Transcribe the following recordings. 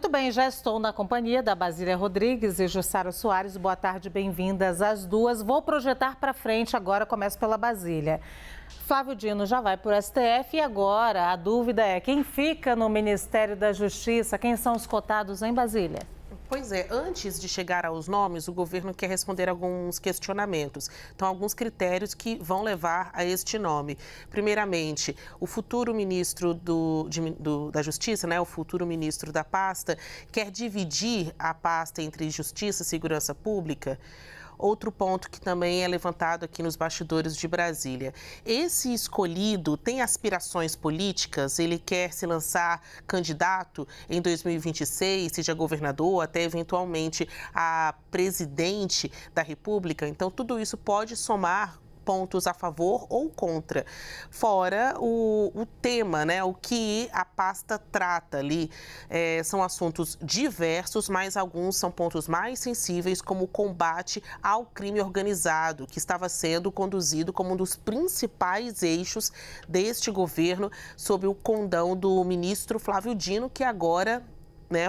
Muito bem, já estou na companhia da Basília Rodrigues e Jussara Soares. Boa tarde, bem-vindas às duas. Vou projetar para frente agora, começo pela Basília. Flávio Dino já vai para o STF e agora a dúvida é quem fica no Ministério da Justiça? Quem são os cotados em Basília? Pois é, antes de chegar aos nomes, o governo quer responder alguns questionamentos. Então, alguns critérios que vão levar a este nome. Primeiramente, o futuro ministro da Justiça, né, o futuro ministro da pasta, quer dividir a pasta entre Justiça e Segurança Pública. Outro ponto que também é levantado aqui nos bastidores de Brasília. Esse escolhido tem aspirações políticas? Ele quer se lançar candidato em 2026, seja governador, até eventualmente a presidente da República? Então, tudo isso pode somar pontos a favor ou contra. Fora o tema, né? O que a pasta trata ali. São assuntos diversos, mas alguns são pontos mais sensíveis, como o combate ao crime organizado, que estava sendo conduzido como um dos principais eixos deste governo, sob o condão do ministro Flávio Dino, que agora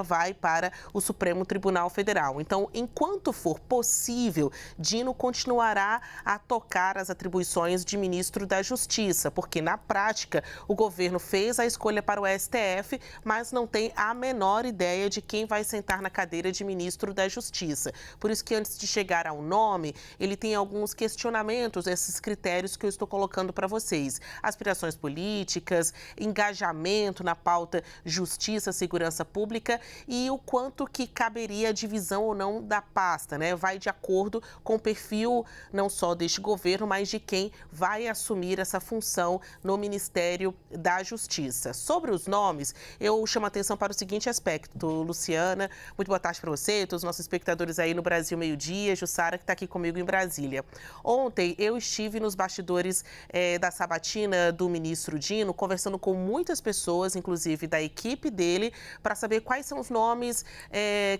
vai para o Supremo Tribunal Federal. Então, enquanto for possível, Dino continuará a tocar as atribuições de ministro da Justiça, porque, na prática, o governo fez a escolha para o STF, mas não tem a menor ideia de quem vai sentar na cadeira de ministro da Justiça. Por isso que, antes de chegar ao nome, ele tem alguns questionamentos, esses critérios que eu estou colocando para vocês. Aspirações políticas, engajamento na pauta Justiça, Segurança Pública, e o quanto que caberia a divisão ou não da pasta, né? Vai de acordo com o perfil não só deste governo, mas de quem vai assumir essa função no Ministério da Justiça. Sobre os nomes, eu chamo a atenção para o seguinte aspecto. Luciana, muito boa tarde para você, todos os nossos espectadores aí no Brasil Meio-Dia, Jussara, que está aqui comigo em Brasília. Ontem eu estive nos bastidores da sabatina do ministro Dino, conversando com muitas pessoas, inclusive da equipe dele, para saber quais são os nomes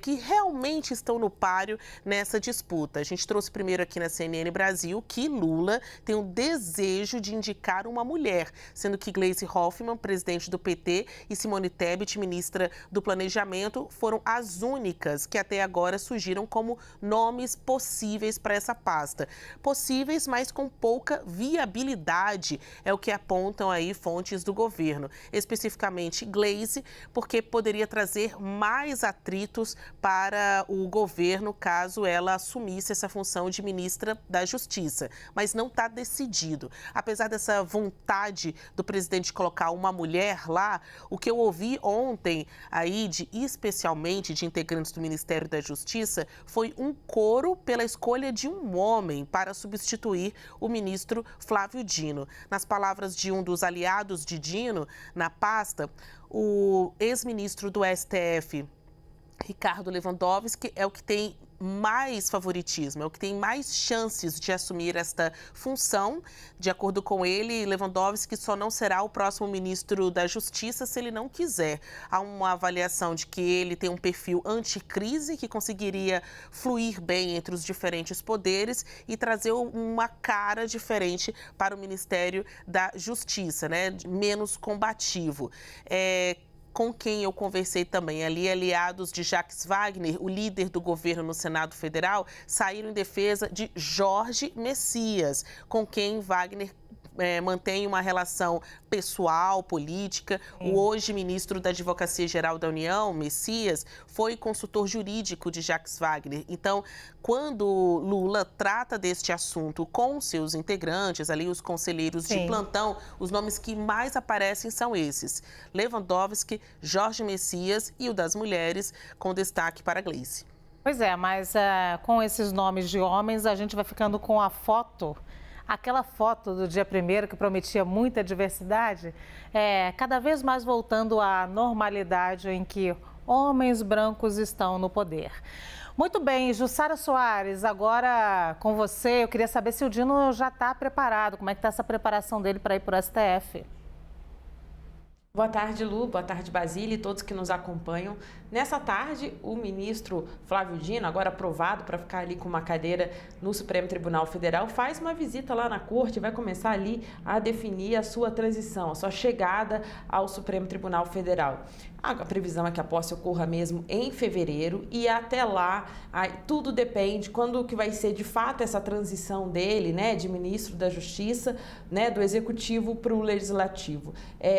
que realmente estão no páreo nessa disputa. A gente trouxe primeiro aqui na CNN Brasil que Lula tem o desejo de indicar uma mulher, sendo que Gleisi Hoffmann, presidente do PT, e Simone Tebet, ministra do Planejamento, foram as únicas que até agora surgiram como nomes possíveis para essa pasta. Possíveis, mas com pouca viabilidade, é o que apontam aí fontes do governo. Especificamente Gleisi, porque poderia trazer mais atritos para o governo caso ela assumisse essa função de ministra da Justiça. Mas não está decidido. Apesar dessa vontade do presidente colocar uma mulher lá, o que eu ouvi ontem aí, especialmente de integrantes do Ministério da Justiça, foi um coro pela escolha de um homem para substituir o ministro Flávio Dino. Nas palavras de um dos aliados de Dino na pasta, o ex-ministro do STF, Ricardo Lewandowski, é o que tem mais favoritismo, é o que tem mais chances de assumir esta função. De acordo com ele, Lewandowski só não será o próximo ministro da Justiça se ele não quiser. Há uma avaliação de que ele tem um perfil anticrise, que conseguiria fluir bem entre os diferentes poderes e trazer uma cara diferente para o Ministério da Justiça, né? Menos combativo. Com quem eu conversei também ali, aliados de Jacques Wagner, o líder do governo no Senado Federal, saíram em defesa de Jorge Messias, com quem Wagner mantém uma relação pessoal, política. O hoje ministro da Advocacia Geral da União, Messias, foi consultor jurídico de Jacques Wagner. Então, quando Lula trata deste assunto com seus integrantes, ali os conselheiros de plantão, os nomes que mais aparecem são esses: Lewandowski, Jorge Messias e o das mulheres, com destaque para Gleisi. Pois é, mas com esses nomes de homens, a gente vai ficando com a foto. Aquela foto do dia 1º que prometia muita diversidade, cada vez mais voltando à normalidade em que homens brancos estão no poder. Muito bem, Jussara Soares, agora com você, eu queria saber se o Dino já está preparado, como é que está essa preparação dele para ir para o STF? Boa tarde, Lu. Boa tarde, Basília e todos que nos acompanham. nessa tarde, o ministro Flávio Dino, agora aprovado para ficar ali com uma cadeira no Supremo Tribunal Federal, faz uma visita lá na corte, vai começar ali a definir a sua transição, a sua chegada ao Supremo Tribunal Federal. A previsão é que a posse ocorra mesmo em fevereiro e até lá tudo depende quando que vai ser de fato essa transição dele, né, de ministro da Justiça, né, do Executivo para o Legislativo.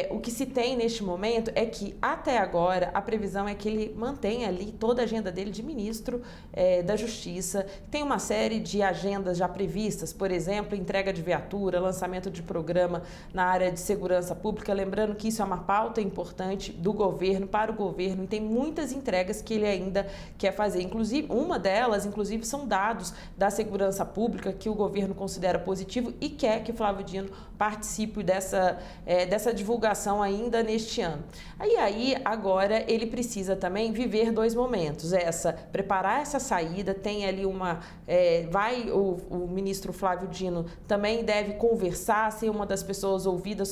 O que se tem neste momento é que até agora a previsão é que ele mantenha ali toda a agenda dele de ministro da Justiça. Tem uma série de agendas já previstas, por exemplo, entrega de viatura, lançamento de programa na área de segurança pública, lembrando que isso é uma pauta importante do governo, para o governo, e tem muitas entregas que ele ainda quer fazer. Inclusive, uma delas, são dados da segurança pública que o governo considera positivo e quer que Flávio Dino participe dessa divulgação ainda neste ano. Agora, ele precisa também viver dois momentos. Preparar essa saída, tem ali o ministro Flávio Dino também deve conversar, ser uma das pessoas ouvidas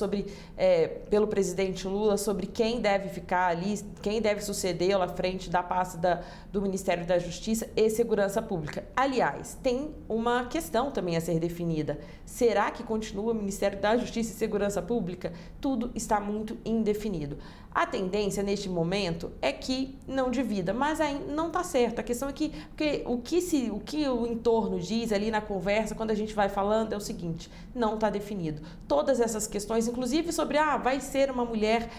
pelo presidente Lula sobre quem deve ficar ali, quem deve sucedê-lo à frente da pasta do Ministério da Justiça e Segurança Pública. Aliás, tem uma questão também a ser definida. Será que continua o Ministério da Justiça e Segurança Pública? Tudo está muito indefinido. A tendência neste momento é que não divida, mas ainda não está certo. A questão é que o que o entorno diz ali na conversa, quando a gente vai falando, é o seguinte: não está definido. Todas essas questões, inclusive sobre vai ser uma mulher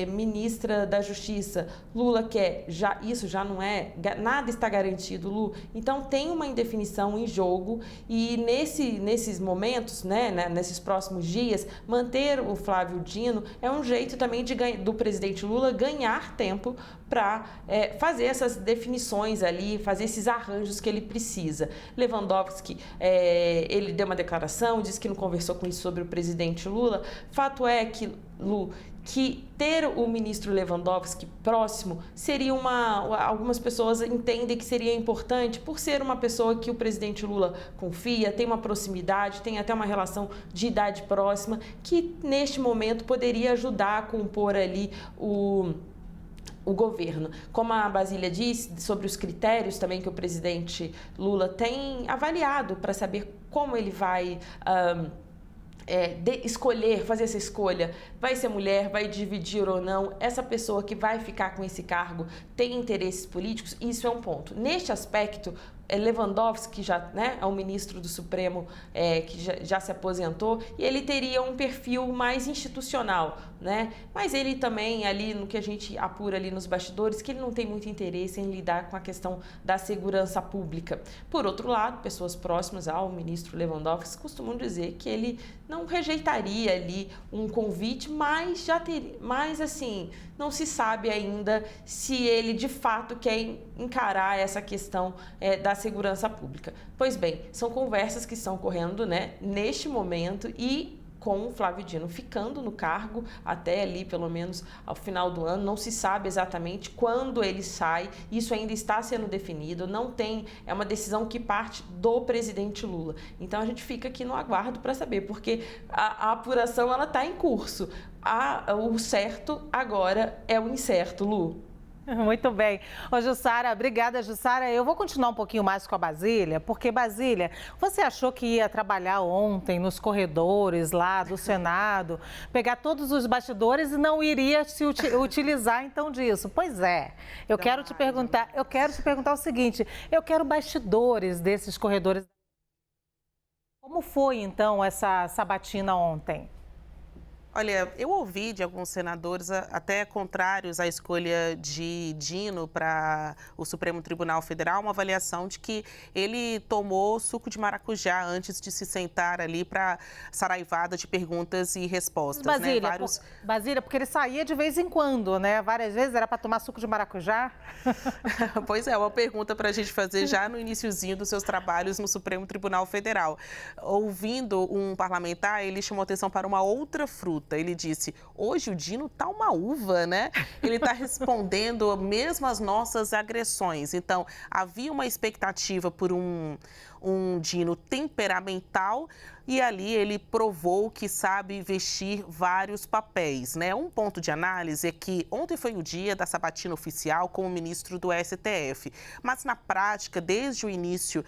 ministra da Justiça, Lula quer, isso já não é, nada está garantido, Lu. Então tem uma indefinição em jogo e nesses momentos, né, nesses próximos dias, manter o Flávio Dino é um jeito também do presidente Lula ganhar tempo para fazer essas definições ali, fazer esses arranjos que ele precisa. Lewandowski, ele deu uma declaração, disse que não conversou com isso sobre o presidente Lula. Fato é que, Lu, que ter o ministro Lewandowski próximo seria algumas pessoas entendem que seria importante por ser uma pessoa que o presidente Lula confia, tem uma proximidade, tem até uma relação de idade próxima, que neste momento poderia ajudar a compor ali o governo. Como a Basília disse, sobre os critérios também que o presidente Lula tem avaliado para saber como ele vai escolher, fazer essa escolha, vai ser mulher, vai dividir ou não, essa pessoa que vai ficar com esse cargo tem interesses políticos, isso é um ponto. Neste aspecto, Lewandowski, é um ministro do Supremo que já se aposentou, e ele teria um perfil mais institucional, né? Mas ele também, ali no que a gente apura ali nos bastidores, que ele não tem muito interesse em lidar com a questão da segurança pública. Por outro lado, pessoas próximas ao ministro Lewandowski costumam dizer que ele não rejeitaria ali um convite, mas não se sabe ainda se ele de fato quer encarar essa questão da segurança pública. Pois bem, são conversas que estão ocorrendo, né, neste momento e com o Flávio Dino ficando no cargo até ali, pelo menos ao final do ano. Não se sabe exatamente quando ele sai, isso ainda está sendo definido, é uma decisão que parte do presidente Lula. Então a gente fica aqui no aguardo para saber, porque a apuração ela está em curso. O certo agora é o incerto, Lu. Muito bem. Ô, Jussara, obrigada, Jussara. Eu vou continuar um pouquinho mais com a Basília, porque, Basília, você achou que ia trabalhar ontem nos corredores lá do Senado, pegar todos os bastidores e não iria se utilizar, então, disso? Pois é. Eu quero te perguntar o seguinte, eu quero bastidores desses corredores. Como foi, então, essa sabatina ontem? Olha, eu ouvi de alguns senadores, até contrários à escolha de Dino para o Supremo Tribunal Federal, uma avaliação de que ele tomou suco de maracujá antes de se sentar ali para saraivada de perguntas e respostas. Basília, né? Basília, porque ele saía de vez em quando, né? Várias vezes era para tomar suco de maracujá. Pois é, uma pergunta para a gente fazer já no iniciozinho dos seus trabalhos no Supremo Tribunal Federal. Ouvindo um parlamentar, ele chamou atenção para uma outra fruta. Ele disse, hoje o Dino tá uma uva, né? Ele está respondendo mesmo às nossas agressões. Então, havia uma expectativa por um um Dino temperamental e ali ele provou que sabe vestir vários papéis, né? Um ponto de análise é que ontem foi o dia da sabatina oficial com o ministro do STF, mas na prática, desde o início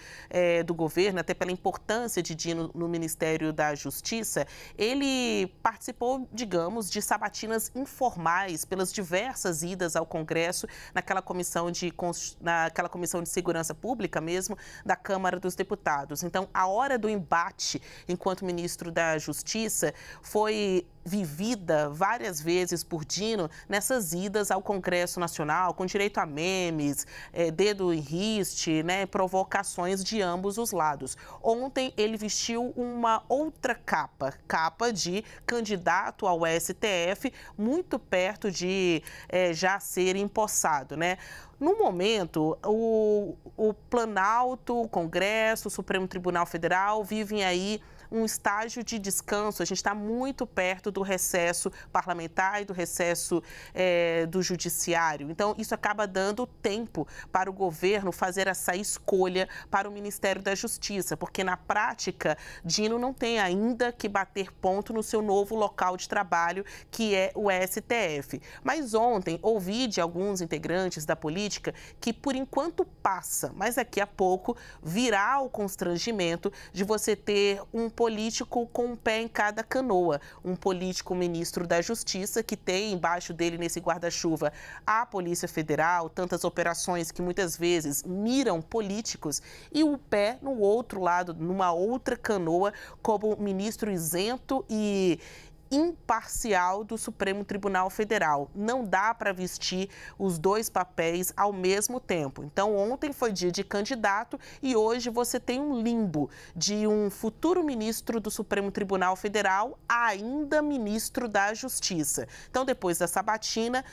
do governo, até pela importância de Dino no Ministério da Justiça, ele participou, digamos, de sabatinas informais pelas diversas idas ao Congresso, naquela comissão de Segurança Pública mesmo, da Câmara dos Deputados. Então, a hora do embate enquanto ministro da Justiça foi vivida várias vezes por Dino nessas idas ao Congresso Nacional, com direito a memes, dedo em riste, né, provocações de ambos os lados. Ontem ele vestiu uma outra capa de candidato ao STF, muito perto de já ser empossado, né? No momento, o Planalto, o Congresso, o Supremo Tribunal Federal vivem aí um estágio de descanso. A gente está muito perto do recesso parlamentar e do recesso do judiciário. Então, isso acaba dando tempo para o governo fazer essa escolha para o Ministério da Justiça, porque na prática, Dino não tem ainda que bater ponto no seu novo local de trabalho, que é o STF. Mas ontem, ouvi de alguns integrantes da política que, por enquanto, passa, mas daqui a pouco virá o constrangimento de você ter um político com um pé em cada canoa. Um político ministro da Justiça que tem embaixo dele, nesse guarda-chuva, a Polícia Federal, tantas operações que muitas vezes miram políticos, e o pé no outro lado, numa outra canoa, como ministro isento e imparcial do Supremo Tribunal Federal. Não dá para vestir os dois papéis ao mesmo tempo. Então, ontem foi dia de candidato e hoje você tem um limbo de um futuro ministro do Supremo Tribunal Federal, ainda ministro da Justiça. Então, depois da sabatina,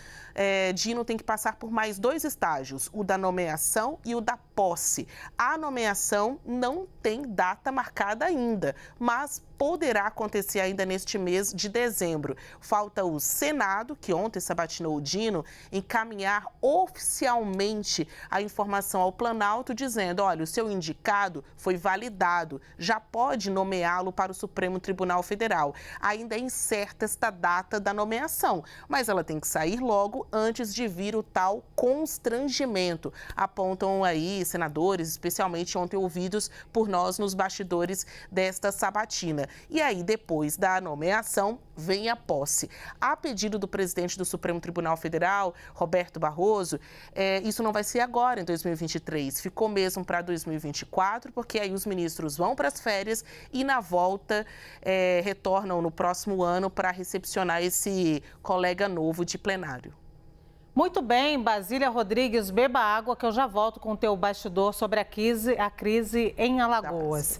Dino tem que passar por mais dois estágios, o da nomeação e o da posse. A nomeação não tem data marcada ainda, mas poderá acontecer ainda neste mês de dezembro. Falta o Senado, que ontem sabatinou o Dino, encaminhar oficialmente a informação ao Planalto, dizendo, olha, o seu indicado foi validado, já pode nomeá-lo para o Supremo Tribunal Federal. Ainda é incerta esta data da nomeação, mas ela tem que sair logo antes de vir o tal constrangimento. Apontam aí senadores, especialmente ontem ouvidos por nós nos bastidores desta sabatina. E aí, depois da nomeação, vem a posse. A pedido do presidente do Supremo Tribunal Federal, Roberto Barroso, isso não vai ser agora, em 2023. Ficou mesmo para 2024, porque aí os ministros vão para as férias e, na volta, retornam no próximo ano para recepcionar esse colega novo de plenário. Muito bem, Basília Rodrigues, beba água que eu já volto com o teu bastidor sobre a crise em Alagoas.